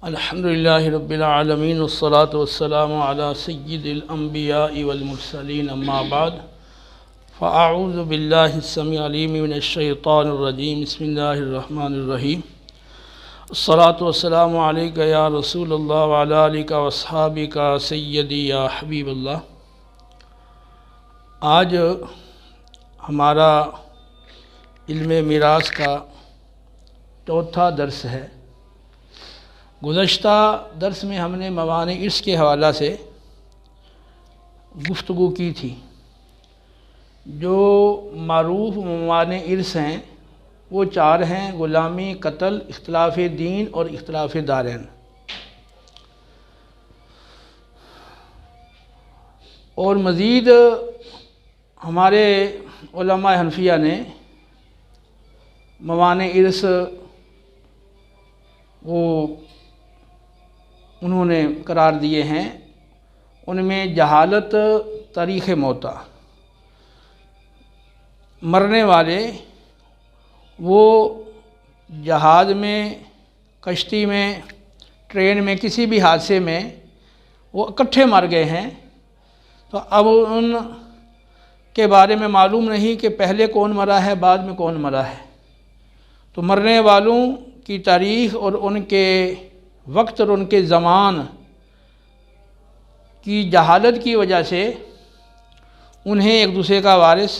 الحمد للہ رب العالمین والصلاة والسلام علی سید الانبیاء والمرسلین اما بعد فاعوذ باللہ السمیع العلیم من الشیطان الرجیم بسم اللہ الرحمن الرحیم الصلاة والسلام علیک یا رسول اللہ وعلی آلک واصحابک سیدی یا حبیب اللہ۔ آج ہمارا علم میراث کا چوتھا درس ہے۔ گزشتہ درس میں ہم نے موانع ارث کے حوالہ سے گفتگو کی تھی۔ جو معروف موانع ارث ہیں وہ چار ہیں: غلامی، قتل، اختلاف دین اور اختلاف دارین۔ اور مزید ہمارے علماء حنفیہ نے موانع ارث انہوں نے قرار دیے ہیں۔ ان میں جہالت، تاریخ موتیٰ، مرنے والے وہ جہاز میں، کشتی میں، ٹرین میں، کسی بھی حادثے میں وہ اکٹھے مر گئے ہیں، تو اب ان کے بارے میں معلوم نہیں کہ پہلے کون مرا ہے، بعد میں کون مرا ہے۔ تو مرنے والوں کی تاریخ اور ان کے وقت اور ان کے زمان کی جہالت کی وجہ سے انہیں ایک دوسرے کا وارث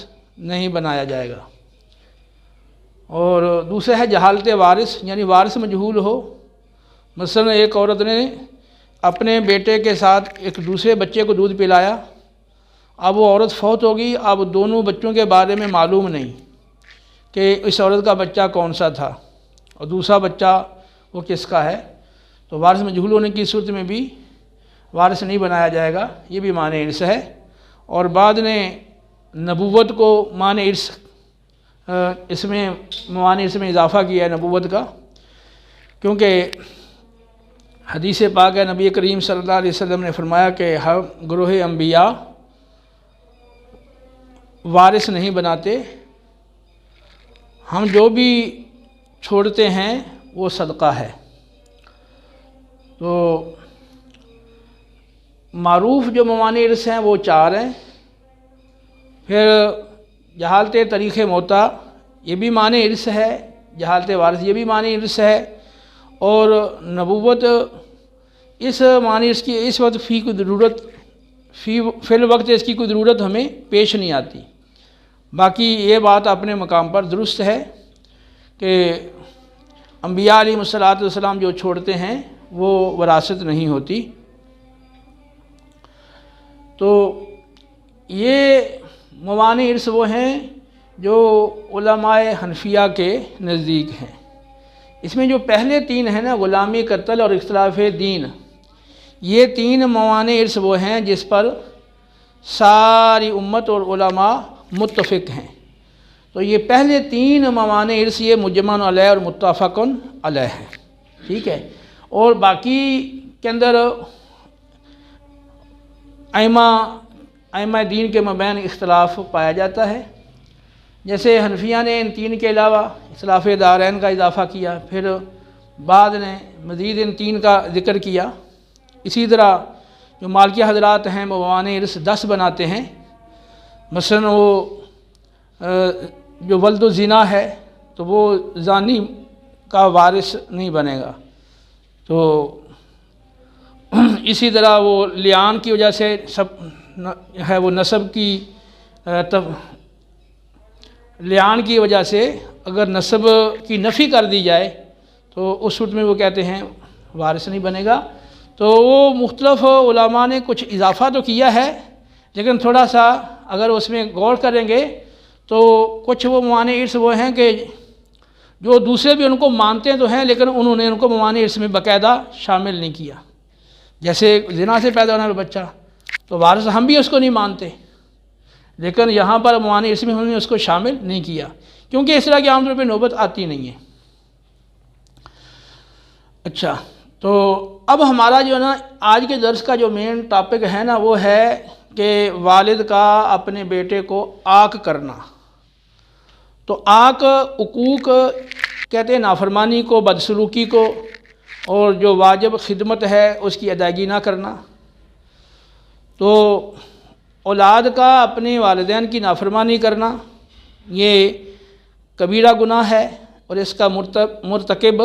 نہیں بنایا جائے گا۔ اور دوسرا ہے جہالت وارث، یعنی وارث مجہول ہو۔ مثلا ایک عورت نے اپنے بیٹے کے ساتھ ایک دوسرے بچے کو دودھ پلایا، اب وہ عورت فوت ہوگی، اب دونوں بچوں کے بارے میں معلوم نہیں کہ اس عورت کا بچہ کون سا تھا اور دوسرا بچہ وہ کس کا ہے، تو وارث مجہول ہونے کی صورت میں بھی وارث نہیں بنایا جائے گا۔ یہ بھی مانع ارث ہے۔ اور بعد نے نبوت کو مانع ارث اس میں موانع ارث میں اضافہ کیا ہے نبوت کا، کیونکہ حدیث پاک ہے، نبی کریم صلی اللہ علیہ وسلم نے فرمایا کہ ہر گروہ انبیاء وارث نہیں بناتے، ہم جو بھی چھوڑتے ہیں وہ صدقہ ہے۔ تو معروف جو موانع ارث ہیں وہ چار ہیں۔ پھر جہالت تاریخ موتیٰ، یہ بھی مانع ارث ہے۔ جہالت وارث، یہ بھی مانع ارث ہے۔ اور نبوت، اس مانع ارث کی اس وقت فی الوقت اس کی کوئی ضرورت ہمیں پیش نہیں آتی۔ باقی یہ بات اپنے مقام پر درست ہے کہ انبیاء علیہ السلام جو چھوڑتے ہیں وہ وراثت نہیں ہوتی۔ تو یہ موانع ارث وہ ہیں جو علماء حنفیہ کے نزدیک ہیں۔ اس میں جو پہلے تین ہیں نا، غلامی، قتل اور اختلاف دین، یہ تین موانع ارث وہ ہیں جس پر ساری امت اور علماء متفق ہیں۔ تو یہ پہلے تین موانع ارث یہ مجمع علیہ اور متفق علیہ ہے، ٹھیک ہے۔ اور باقی کے اندر ائمہ دین کے مابین اختلاف پایا جاتا ہے۔ جیسے حنفیہ نے ان تین کے علاوہ اختلاف دارین کا اضافہ کیا، پھر بعد نے مزید ان تین کا ذکر کیا۔ اسی طرح جو مالکیہ حضرات ہیں وہ موانع ارث 10 بناتے ہیں۔ مثلا وہ جو ولد الزنا ہے تو وہ زانی کا وارث نہیں بنے گا۔ تو اسی طرح وہ لیان کی وجہ سے ہے وہ نسب کی لیان کی وجہ سے اگر نسب کی نفی کر دی جائے تو اس صورت میں وہ کہتے ہیں وارث نہیں بنے گا۔ تو وہ مختلف علماء نے کچھ اضافہ تو کیا ہے، لیکن تھوڑا سا اگر اس میں غور کریں گے تو کچھ وہ موانع ارث وہ ہیں کہ جو دوسرے بھی ان کو مانتے تو ہیں، لیکن انہوں نے ان کو موانع ارث میں باقاعدہ شامل نہیں کیا۔ جیسے زنا سے پیدا ہونے والا بچہ تو وارث ہم بھی اس کو نہیں مانتے، لیکن یہاں پر موانع ارث میں انہوں نے اس کو شامل نہیں کیا، کیونکہ اس طرح کی عام طور پہ نوبت آتی نہیں ہے۔ اچھا، تو اب ہمارا جو ہے نا آج کے درس کا جو مین ٹاپک ہے نا وہ ہے کہ والد کا اپنے بیٹے کو عاق کرنا۔ تو عاق عقوق کہتے ہیں نافرمانی کو، بدسلوکی کو، اور جو واجب خدمت ہے اس کی ادائیگی نہ کرنا۔ تو اولاد کا اپنے والدین کی نافرمانی کرنا یہ کبیرہ گناہ ہے اور اس کا مرتکب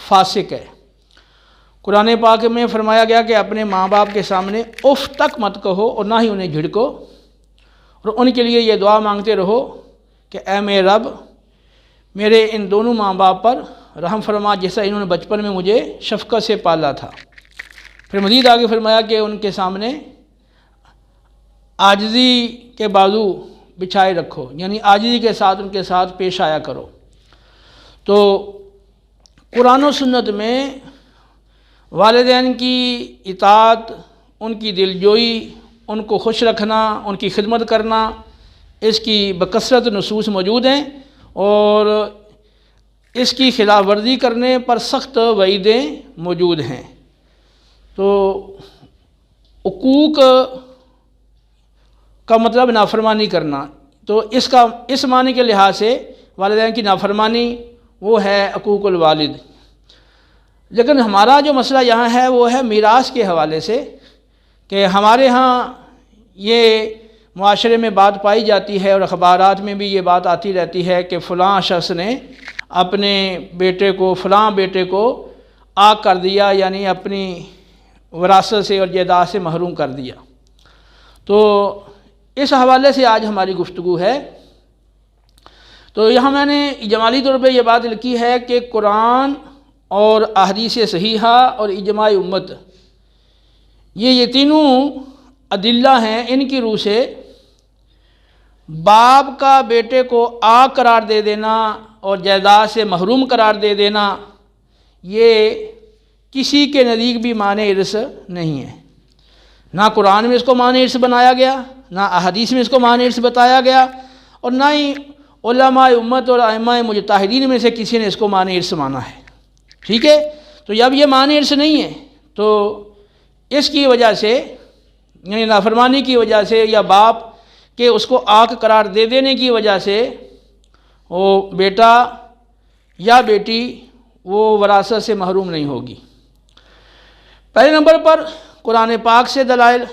فاسق ہے۔ قرآن پاک میں فرمایا گیا کہ اپنے ماں باپ کے سامنے اف تک مت کہو اور نہ ہی انہیں جھڑکو، اور ان کے لیے یہ دعا مانگتے رہو کہ اے میرے رب میرے ان دونوں ماں باپ پر رحم فرما جیسا انہوں نے بچپن میں مجھے شفقت سے پالا تھا۔ پھر مزید آگے فرمایا کہ ان کے سامنے عاجزی کے بازو بچھائے رکھو، یعنی عاجزی کے ساتھ ان کے ساتھ پیش آیا کرو۔ تو قرآن و سنت میں والدین کی اطاعت، ان کی دلجوئی، ان کو خوش رکھنا، ان کی خدمت کرنا، اس کی بکثرت نصوص موجود ہیں، اور اس کی خلاف ورزی کرنے پر سخت وعیدیں موجود ہیں۔ تو حقوق کا مطلب نافرمانی کرنا، تو اس معنی کے لحاظ سے والدین کی نافرمانی وہ ہے حقوق الوالد۔ لیکن ہمارا جو مسئلہ یہاں ہے وہ ہے میراث کے حوالے سے، کہ ہمارے ہاں یہ معاشرے میں بات پائی جاتی ہے اور اخبارات میں بھی یہ بات آتی رہتی ہے کہ فلاں شخص نے اپنے بیٹے کو، فلاں بیٹے کو عاق کر دیا، یعنی اپنی وراثت سے اور جائیداد سے محروم کر دیا۔ تو اس حوالے سے آج ہماری گفتگو ہے۔ تو یہاں میں نے اجمالی طور پہ یہ بات لکھی ہے کہ قرآن اور احادیث صحیحہ اور اجماع امت یہ تینوں ادلہ ہیں، ان کی روح سے باپ کا بیٹے کو عاق قرار دے دینا اور جائیداد سے محروم قرار دے دینا یہ کسی کے نزدیک بھی مانع ارث نہیں ہے۔ نہ قرآن میں اس کو مانع ارث بنایا گیا، نہ احادیث میں اس کو مانع ارث بتایا گیا، اور نہ ہی علماء امت اور ائمہ مجتہدین میں سے کسی نے اس کو مانع ارث مانا ہے۔ ٹھیک ہے، تو جب یہ مانع ارث نہیں ہے تو اس کی وجہ سے، یعنی نافرمانی کی وجہ سے یا باپ کہ اس کو عاق قرار دے دینے کی وجہ سے وہ بیٹا یا بیٹی وہ وراثت سے محروم نہیں ہوگی۔ پہلے نمبر پر قرآن پاک سے دلائل،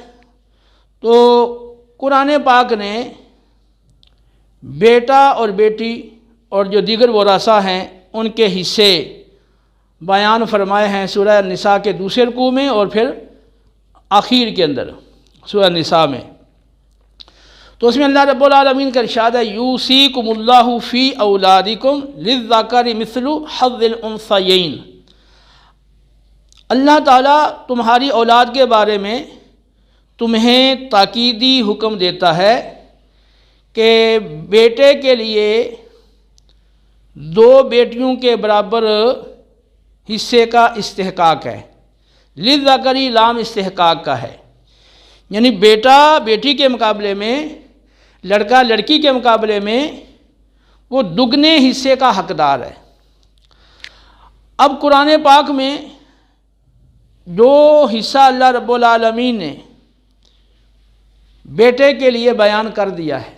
تو قرآن پاک نے بیٹا اور بیٹی اور جو دیگر ورثاء ہیں ان کے حصے بیان فرمائے ہیں سورہ النساء کے دوسرے رکوع میں اور پھر آخر کے اندر سورہ النساء میں۔ تو اس میں اللہ رب العالمین کا ارشاد ہے یوصیکم اللہ فی اولادکم للذکر مثل حظ الانثیین۔ اللہ تعالیٰ تمہاری اولاد کے بارے میں تمہیں تاکیدی حکم دیتا ہے کہ بیٹے کے لیے دو بیٹیوں کے برابر حصے کا استحقاق ہے۔ للذکر لام استحقاق کا ہے، یعنی بیٹا بیٹی کے مقابلے میں، لڑکا لڑکی کے مقابلے میں وہ دگنے حصے کا حقدار ہے۔ اب قرآن پاک میں جو حصہ اللہ رب العالمین نے بیٹے کے لیے بیان کر دیا ہے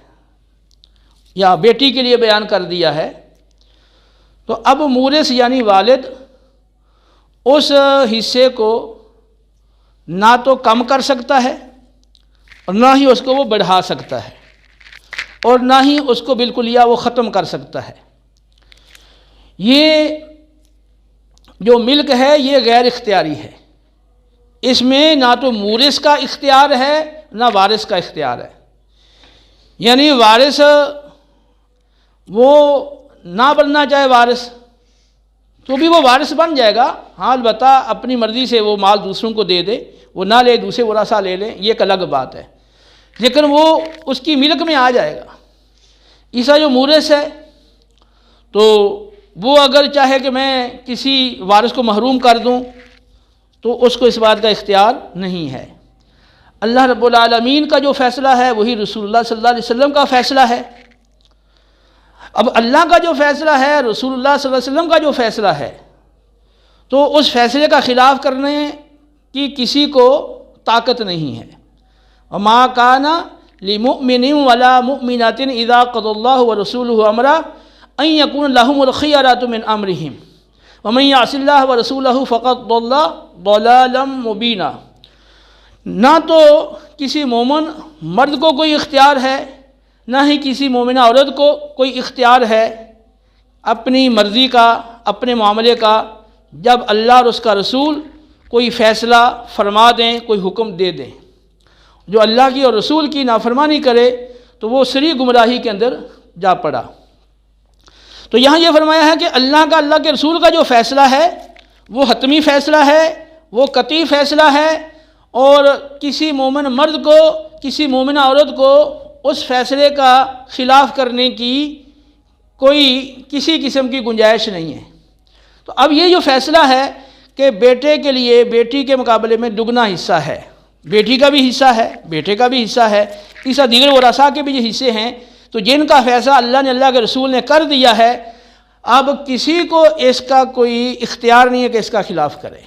یا بیٹی کے لیے بیان کر دیا ہے، تو اب مورث یعنی والد اس حصے کو نہ تو کم کر سکتا ہے اور نہ ہی اس کو وہ بڑھا سکتا ہے، اور نہ ہی اس کو بالکل یا وہ ختم کر سکتا ہے۔ یہ جو ملک ہے یہ غیر اختیاری ہے، اس میں نہ تو مورث کا اختیار ہے نہ وارث کا اختیار ہے۔ یعنی وارث وہ نہ بننا چاہے وارث تو بھی وہ وارث بن جائے گا، ہاں البتہ اپنی مرضی سے وہ مال دوسروں کو دے دے، وہ نہ لے دوسرے ورثاء لے لیں، یہ ایک الگ بات ہے، لیکن وہ اس کی ملک میں آ جائے گا۔ ایسا جو مورث ہے تو وہ اگر چاہے کہ میں کسی وارث کو محروم کر دوں تو اس کو اس بات کا اختیار نہیں ہے۔ اللہ رب العالمین کا جو فیصلہ ہے وہی رسول اللہ صلی اللہ علیہ وسلم کا فیصلہ ہے۔ اب اللہ کا جو فیصلہ ہے، رسول اللہ صلی اللہ علیہ وسلم کا جو فیصلہ ہے، تو اس فیصلے کا خلاف کرنے کی کسی کو طاقت نہیں ہے۔ وما کان لمؤمن ولا مؤمنۃ اذا قضى الله ورسوله امرا ان يكون لهم الخيرة من امرهم وَمَن يَعْصِ اللَّهَ وَرَسُولَهُ فَقَدْ ضَلَّ ضَلَالًا مُبِينًا۔ نہ تو کسی مومن مرد کو کوئی اختیار ہے، نہ ہی کسی مومنہ عورت کو کوئی اختیار ہے اپنی مرضی کا، اپنے معاملے کا، جب اللہ اور اس کا رسول کوئی فیصلہ فرما دیں، کوئی حکم دے دیں۔ جو اللہ کی اور رسول کی نافرمانی کرے تو وہ صریح گمراہی کے اندر جا پڑا۔ تو یہاں یہ فرمایا ہے کہ اللہ کا، اللہ کے رسول کا جو فیصلہ ہے وہ حتمی فیصلہ ہے، وہ قطعی فیصلہ ہے، اور کسی مومن مرد کو، کسی مومنہ عورت کو اس فیصلے کا خلاف کرنے کی کوئی کسی قسم کی گنجائش نہیں ہے۔ تو اب یہ جو فیصلہ ہے کہ بیٹے کے لیے بیٹی کے مقابلے میں دگنا حصہ ہے، بیٹی کا بھی حصہ ہے، بیٹے کا بھی حصہ ہے، تیسرا دیگر ورثاء کے بھی جو حصے ہیں، تو جن کا فیصلہ اللہ نے، اللہ کے رسول نے کر دیا ہے، اب کسی کو اس کا کوئی اختیار نہیں ہے کہ اس کا خلاف کرے۔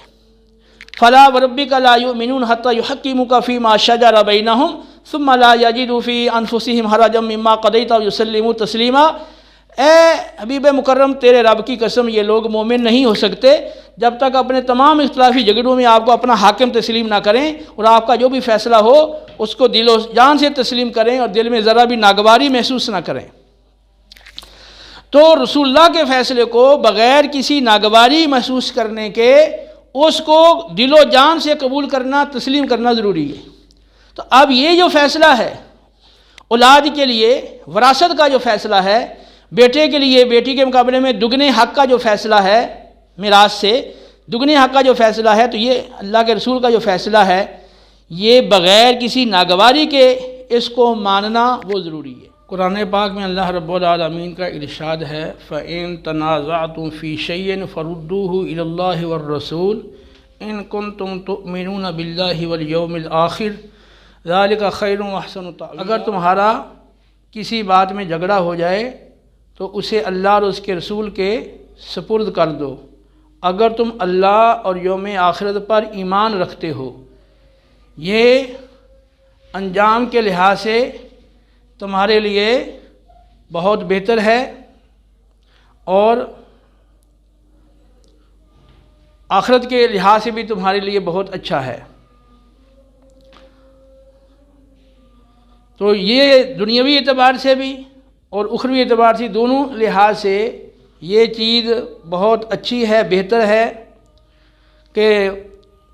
فَلَا وَرَبِّكَ لَا يُؤْمِنُونَ حَتَّى يُحَكِّمُوكَ فِي مَا شَجَرَ بَيْنَهُمْ ثُمَّ لَا يَجِدُوا فِي أَنفُسِهِمْ حَرَجًا مِّمَّا قَضَيْتَ وَيُسَلِّمُوا تَسْلِيمًا۔ اے حبیب مکرم، تیرے رب کی قسم، یہ لوگ مومن نہیں ہو سکتے جب تک اپنے تمام اختلافی جھگڑوں میں آپ کو اپنا حاکم تسلیم نہ کریں، اور آپ کا جو بھی فیصلہ ہو اس کو دل و جان سے تسلیم کریں اور دل میں ذرا بھی ناگواری محسوس نہ کریں۔ تو رسول اللہ کے فیصلے کو بغیر کسی ناگواری محسوس کرنے کے اس کو دل و جان سے قبول کرنا، تسلیم کرنا ضروری ہے۔ تو اب یہ جو فیصلہ ہے اولاد کے لیے وراثت کا جو فیصلہ ہے، بیٹے کے لیے بیٹی کے مقابلے میں دگنے حق کا جو فیصلہ ہے، میراث سے دگنے حق کا جو فیصلہ ہے، تو یہ اللہ کے رسول کا جو فیصلہ ہے یہ بغیر کسی ناگواری کے اس کو ماننا وہ ضروری ہے۔ قرآن پاک میں اللہ رب العالمین کا ارشاد ہے فَإِن تَنَازَعْتُمْ فِي شَيْءٍ فَرُدُّوهُ إِلَى اللَّهِ وَالرَّسُولِ إِن كُنتُمْ تُؤْمِنُونَ بِاللَّهِ وَالْيَوْمِ الْآخِرِ ذَلِكَ خَيْرٌ وَأَحْسَنُ تَأْوِيلًا۔ اگر تمہارا کسی بات میں جھگڑا ہو جائے تو اسے اللہ اور اس کے رسول کے سپرد کر دو، اگر تم اللہ اور یوم آخرت پر ایمان رکھتے ہو، یہ انجام کے لحاظ سے تمہارے لیے بہت بہتر ہے اور آخرت کے لحاظ سے بھی تمہارے لیے بہت اچھا ہے۔ تو یہ دنیاوی اعتبار سے بھی اور اخروی اعتبار سے دونوں لحاظ سے یہ چیز بہت اچھی ہے، بہتر ہے کہ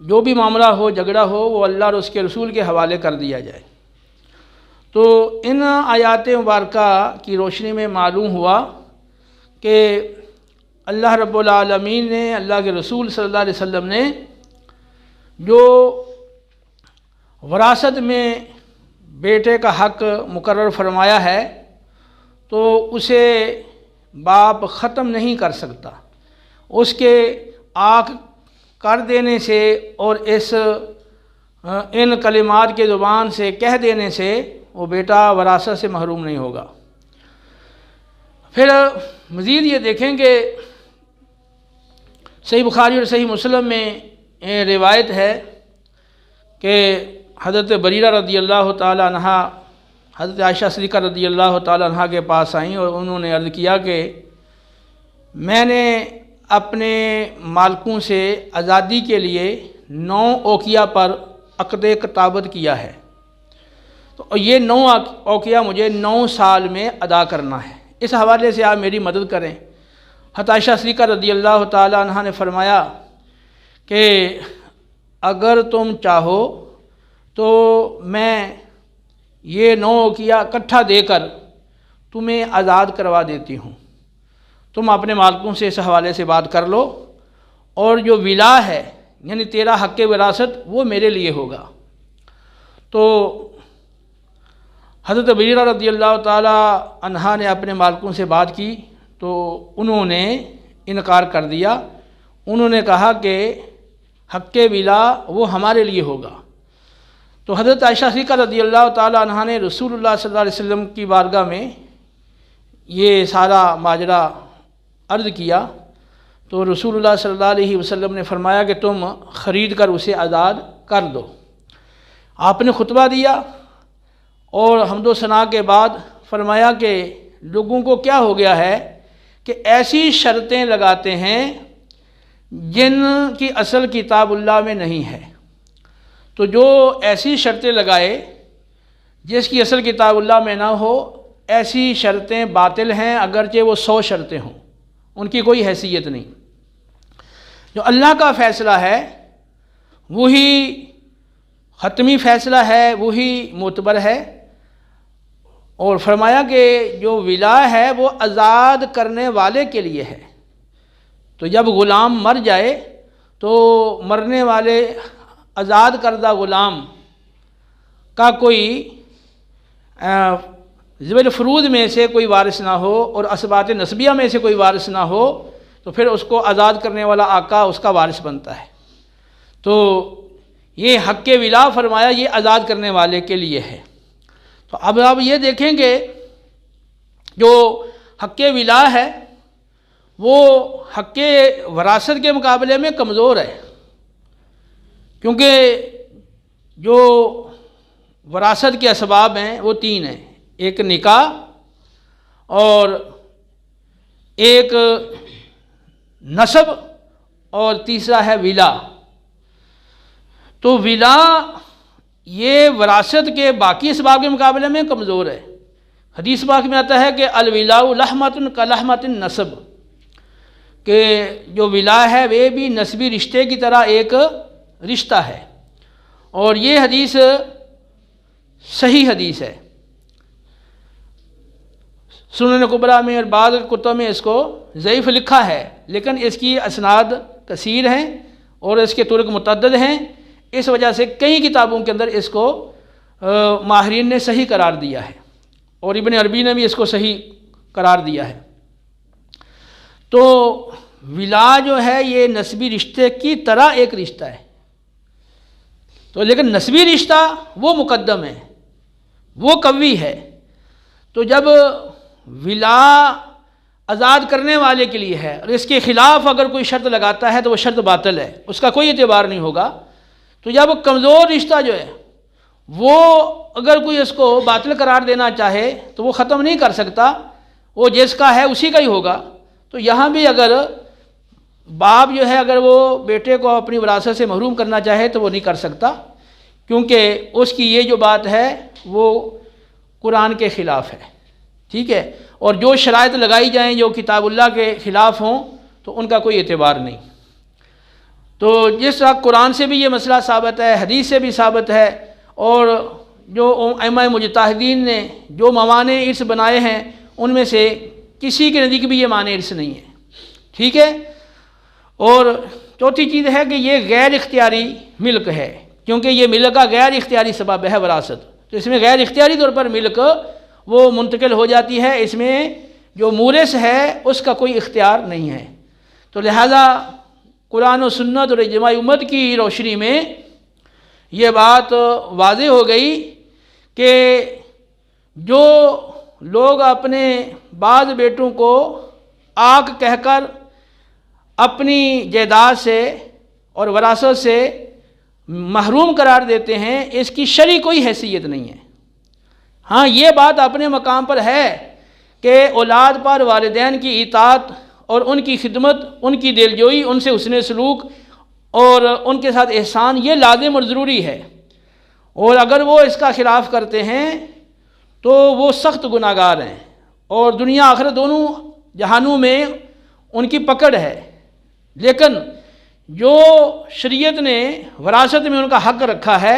جو بھی معاملہ ہو، جھگڑا ہو، وہ اللہ اور اس کے رسول کے حوالے کر دیا جائے۔ تو ان آیات مبارکہ کی روشنی میں معلوم ہوا کہ اللہ رب العالمین نے، اللہ کے رسول صلی اللہ علیہ وسلم نے جو وراثت میں بیٹے کا حق مقرر فرمایا ہے تو اسے باپ ختم نہیں کر سکتا۔ اس کے آنکھ کر دینے سے اور ان کلمات کے زبان سے کہہ دینے سے وہ بیٹا وراثت سے محروم نہیں ہوگا۔ پھر مزید یہ دیکھیں کہ صحیح بخاری اور صحیح مسلم میں روایت ہے کہ حضرت بریرہ رضی اللہ تعالی عنہ حضرت عائشہ صدیقہ رضی اللہ تعالی عنہ کے پاس آئیں اور انہوں نے عرض کیا کہ میں نے اپنے مالکوں سے آزادی کے لیے 9 اوقیہ پر عقد کتابت کیا ہے، تو یہ 9 اوقیہ مجھے 9 سال میں ادا کرنا ہے، اس حوالے سے آپ میری مدد کریں۔ حضرت عائشہ صدیقہ رضی اللہ تعالی عنہ نے فرمایا کہ اگر تم چاہو تو میں یہ 9 اوقیہ اکٹھا دے کر تمہیں آزاد کروا دیتی ہوں، تم اپنے مالکوں سے اس حوالے سے بات کر لو، اور جو ولا ہے یعنی تیرا حق وراثت وہ میرے لیے ہوگا۔ تو حضرت بریرہ رضی اللہ تعالی عنہ نے اپنے مالکوں سے بات کی تو انہوں نے انکار کر دیا، انہوں نے کہا کہ حق ولا وہ ہمارے لیے ہوگا۔ تو حضرت عائشہ صدیقہ رضی اللہ تعالی عنہ نے رسول اللہ صلی اللہ علیہ وسلم کی بارگاہ میں یہ سارا ماجرا عرض کیا، تو رسول اللہ صلی اللہ علیہ وسلم نے فرمایا کہ تم خرید کر اسے آزاد کر دو۔ آپ نے خطبہ دیا اور حمد و ثنا کے بعد فرمایا کہ لوگوں کو کیا ہو گیا ہے کہ ایسی شرطیں لگاتے ہیں جن کی اصل کتاب اللہ میں نہیں ہے۔ تو جو ایسی شرطیں لگائے جس کی اصل کتاب اللہ میں نہ ہو، ایسی شرطیں باطل ہیں، اگرچہ وہ 100 شرطیں ہوں، ان کی کوئی حیثیت نہیں۔ جو اللہ کا فیصلہ ہے وہی حتمی فیصلہ ہے، وہی معتبر ہے۔ اور فرمایا کہ جو ولا ہے وہ آزاد کرنے والے کے لیے ہے۔ تو جب غلام مر جائے تو مرنے والے آزاد کردہ غلام کا کوئی ذوی الفروض میں سے کوئی وارث نہ ہو اور اسبات نسبیہ میں سے کوئی وارث نہ ہو، تو پھر اس کو آزاد کرنے والا آقا اس کا وارث بنتا ہے۔ تو یہ حق ولا فرمایا یہ آزاد کرنے والے کے لیے ہے۔ تو اب آپ یہ دیکھیں گے جو حق ولا ہے وہ حق وراثت کے مقابلے میں کمزور ہے، کیونکہ جو وراثت کے اسباب ہیں وہ 3 ہیں، ایک نکاح اور ایک نسب اور تیسرا ہے ولا۔ تو ولا یہ وراثت کے باقی اسباب کے مقابلے میں کمزور ہے۔ حدیث پاک میں آتا ہے کہ الولاء لحمۃ کلحمۃ النسب، کہ جو ولا ہے وہ بھی نسبی رشتے کی طرح ایک رشتہ ہے، اور یہ حدیث صحیح حدیث ہے۔ سنن کبریٰ میں اور بعض کتب میں اس کو ضعیف لکھا ہے، لیکن اس کی اسناد کثیر ہیں اور اس کے طرق متعدد ہیں، اس وجہ سے کئی کتابوں کے اندر اس کو ماہرین نے صحیح قرار دیا ہے، اور ابن عربی نے بھی اس کو صحیح قرار دیا ہے۔ تو ولا جو ہے یہ نسبی رشتے کی طرح ایک رشتہ ہے، تو لیکن نسبی رشتہ وہ مقدم ہے، وہ قوی ہے۔ تو جب ولا آزاد کرنے والے کے لیے ہے اور اس کے خلاف اگر کوئی شرط لگاتا ہے تو وہ شرط باطل ہے، اس کا کوئی اعتبار نہیں ہوگا۔ تو جب کمزور رشتہ جو ہے وہ اگر کوئی اس کو باطل قرار دینا چاہے تو وہ ختم نہیں کر سکتا، وہ جس کا ہے اسی کا ہی ہوگا۔ تو یہاں بھی اگر باپ جو ہے اگر وہ بیٹے کو اپنی وراثت سے محروم کرنا چاہے تو وہ نہیں کر سکتا، کیونکہ اس کی یہ جو بات ہے وہ قرآن کے خلاف ہے، ٹھیک ہے۔ اور جو شرائط لگائی جائیں جو کتاب اللہ کے خلاف ہوں تو ان کا کوئی اعتبار نہیں۔ تو جس طرح قرآن سے بھی یہ مسئلہ ثابت ہے، حدیث سے بھی ثابت ہے، اور جو ائمہ مجتہدین نے جو موانع ارث بنائے ہیں ان میں سے کسی کے نزدیک بھی یہ مانع ارث نہیں ہے، ٹھیک ہے۔ اور چوتھی چیز ہے کہ یہ غیر اختیاری ملک ہے، کیونکہ یہ ملک کا غیر اختیاری سبب ہے وراثت، تو اس میں غیر اختیاری طور پر ملک وہ منتقل ہو جاتی ہے، اس میں جو مورث ہے اس کا کوئی اختیار نہیں ہے۔ تو لہذا قرآن و سنت اور اجماع امت کی روشنی میں یہ بات واضح ہو گئی کہ جو لوگ اپنے بعض بیٹوں کو آگ کہہ کر اپنی جائیداد سے اور وراثت سے محروم قرار دیتے ہیں، اس کی شرعی کوئی حیثیت نہیں ہے۔ ہاں یہ بات اپنے مقام پر ہے کہ اولاد پر والدین کی اطاعت اور ان کی خدمت، ان کی دلجوئی، ان سے حسن سلوک اور ان کے ساتھ احسان یہ لازم اور ضروری ہے، اور اگر وہ اس کا خلاف کرتے ہیں تو وہ سخت گناہ گار ہیں، اور دنیا آخرت دونوں جہانوں میں ان کی پکڑ ہے۔ لیکن جو شریعت نے وراثت میں ان کا حق رکھا ہے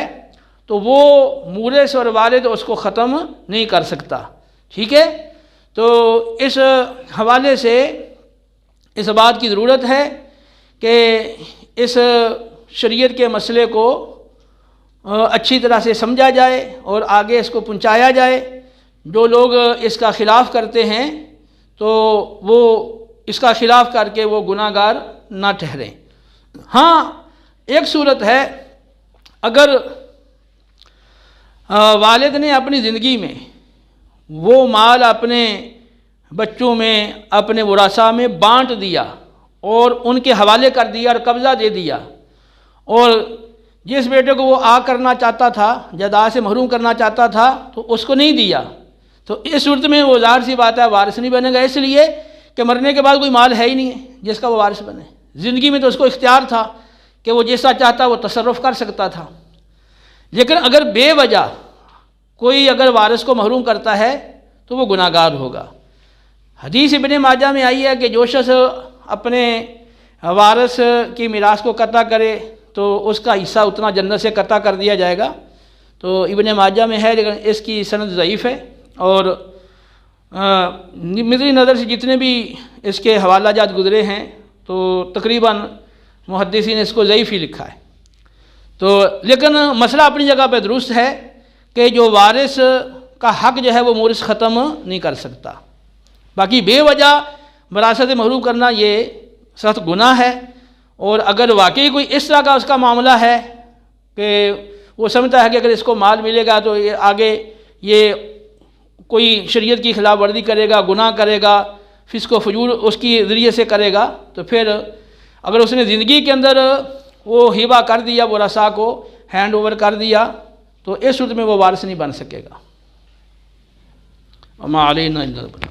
تو وہ مورث اور والد اس کو ختم نہیں کر سکتا، ٹھیک ہے۔ تو اس حوالے سے اس بات کی ضرورت ہے کہ اس شریعت کے مسئلے کو اچھی طرح سے سمجھا جائے اور آگے اس کو پہنچایا جائے۔ جو لوگ اس کا خلاف کرتے ہیں تو وہ اس کا خلاف کر کے وہ گناہ گار نہ ٹھہریں۔ ہاں ایک صورت ہے، اگر والد نے اپنی زندگی میں وہ مال اپنے بچوں میں، اپنے ورثاء میں بانٹ دیا اور ان کے حوالے کر دیا اور قبضہ دے دیا، اور جس بیٹے کو وہ آگ کرنا چاہتا تھا، جائیداد سے محروم کرنا چاہتا تھا تو اس کو نہیں دیا، تو اس صورت میں وہ ظاہر سی بات ہے وارث نہیں بنے گا، اس لیے کہ مرنے کے بعد کوئی مال ہے ہی نہیں ہے جس کا وہ وارث بنے۔ زندگی میں تو اس کو اختیار تھا کہ وہ جیسا چاہتا وہ تصرف کر سکتا تھا، لیکن اگر بے وجہ کوئی اگر وارث کو محروم کرتا ہے تو وہ گناہ گار ہوگا۔ حدیث ابن ماجہ میں آئی ہے کہ جو شخص اپنے وارث کی میراث کو قطع کرے تو اس کا حصہ اتنا جنت سے قطع کر دیا جائے گا۔ تو ابن ماجہ میں ہے، لیکن اس کی سند ضعیف ہے، اور میری نظر سے جتنے بھی اس کے حوالہ جات گزرے ہیں تو تقریباً محدثین نے اس کو ضعیف ہی لکھا ہے۔ تو لیکن مسئلہ اپنی جگہ پہ درست ہے کہ جو وارث کا حق جو ہے وہ مورث ختم نہیں کر سکتا۔ باقی بے وجہ وراثت سے محروم کرنا یہ سخت گناہ ہے، اور اگر واقعی کوئی اس طرح کا اس کا معاملہ ہے کہ وہ سمجھتا ہے کہ اگر اس کو مال ملے گا تو یہ آگے یہ کوئی شریعت کی خلاف ورزی کرے گا، گناہ کرے گا، فسق و فجور اس کی ذریعے سے کرے گا، تو پھر اگر اس نے زندگی کے اندر وہ ہبہ کر دیا، ورثاء کو ہینڈ اوور کر دیا، تو اس صورت میں وہ وارث نہیں بن سکے گا۔ وما علینا الا البلاغ۔